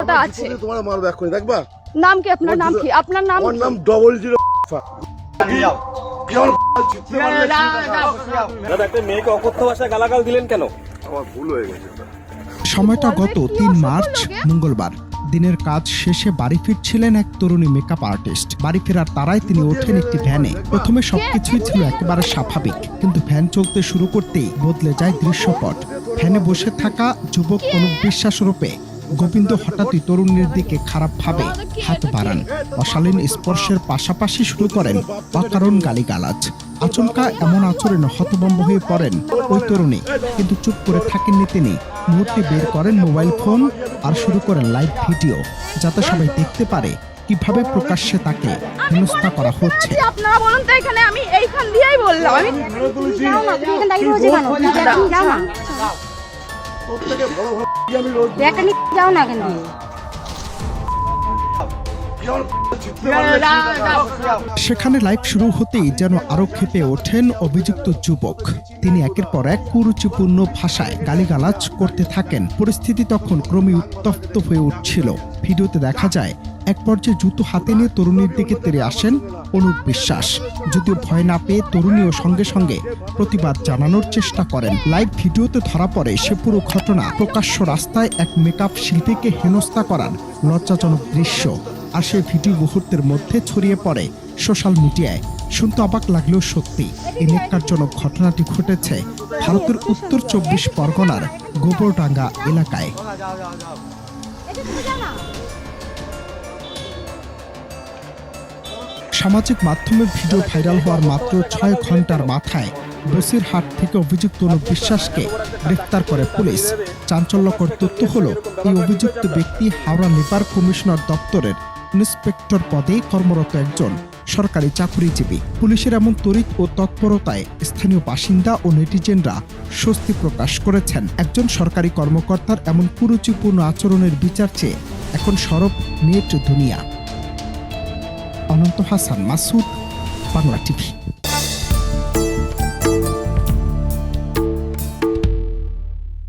ক্ষমতা আছে। তোমার মারবো এক্ষুনি, দেখবা? নাম কি আপনার? নাম কি আপনার? নাম আমার নাম 00। দাদা, একটা মেয়েকে অকথ্য ভাষায় গালাগাল দিলেন কেন? আমার ভুল হয়ে গেছে। সময়টা গত 3 মার্চ মঙ্গলবার। দিনের কাজ শেষে বাড়ি ফিরছিলেন এক তরুণী মেকআপ আর্টিস্ট। বাড়ি ফেরার তারায় তিনি ওঠেন একটি ভ্যানে। প্রথমে সবকিছুই ছিল একেবারে স্বাভাবিক, কিন্তু ভ্যান চলতে শুরু করতেই বদলে যায় দৃশ্যপট। ভ্যানে বসে থাকা যুবক অনুপ বিশ্বাস রূপে গোবিন্দ হঠাৎই তরুণীর দিকে খারাপভাবে হাত বাড়ান। অশালীন স্পর্শের পাশাপাশি শুরু করেন অকারণ গালিগালাজ। আচমকা এমন আচরণে হতভম্ব হয়ে পড়েন ওই তরুণী, কিন্তু চুপ করে থাকেননি তিনি। মুহূর্তে বের করেন মোবাইল ফোন আর শুরু করেন লাইভ ভিডিও, যাতে সবাই দেখতে পারে কিভাবে প্রকাশ্যে তাকে হেনস্থা করা হচ্ছে। আপনারা বলুন তো, এখানে আমি এইখান দিয়েই বললাম। আমি যাও না, তুমি এখানে দাঁড়িয়ে রয়েছে কেন? যাও না, প্রত্যেকে বড় ভাব আমি রোজ ব্যাগটা নিয়ে যাও না এখান দিয়ে। সেখানে লাইভ শুরু হতেই যেন আরো ক্ষেপে ওঠেন অভিযুক্ত যুবক। তিনি একের পর এক কুরুচিপূর্ণ ভাষায় গালিগালাজ করতে থাকেন। পরিস্থিতি তখন ক্রমে উত্তপ্ত হয়ে উঠছিল। ভিডিওতে দেখা যায় এক পর্যায়ে জুতো হাতে নিয়ে তরুণীর দিকে তেড়ে আসেন অনুপ বিশ্বাস। যদিও ভয় না পেয়ে তরুণীও সঙ্গে সঙ্গে প্রতিবাদ জানানোর চেষ্টা করেন। লাইভ ভিডিওতে ধরা পড়ে সে পুরো ঘটনা। প্রকাশ্য রাস্তায় এক মেকআপ শিল্পীকে হেনস্থা করার লজ্জাজনক দৃশ্য। আর সেই ভিডিও মুহূর্তের মধ্যে ছড়িয়ে পড়ে সোশ্যাল মিডিয়ায়। শুনতে অবাক লাগলেও সত্যি, এই ন্যাক্কারজনক ঘটনাটি ঘটেছে ভারতের উত্তর 24 পরগনার গোবরডাঙ্গা এলাকায়। সামাজিক মাধ্যমে ভিডিও ভাইরাল হওয়ার মাত্র 6 ঘন্টার মাথায় বসিরহাট থেকে অভিযুক্ত অনুপ বিশ্বাসকে গ্রেফতার করে পুলিশ। চাঞ্চল্যকর তথ্য হলো, এই অভিযুক্ত ব্যক্তি হাওড়া লেবার কমিশনার দপ্তরের ইন্সপেক্টর পদে কর্মরত একজন সরকারি চাকুরিজীবী। পুলিশের এমন তড়িৎ ও তৎপরতায় স্থানীয় বাসিন্দা ও নেটিজেনরা স্বস্তি প্রকাশ করেছেন। একজন সরকারি কর্মকর্তার এমন কুরুচিপূর্ণ আচরণের বিচার চেয়ে এখন সরব নেট দুনিয়া। অনন্ত হাসান মাসুদ, বাংলা টিভি।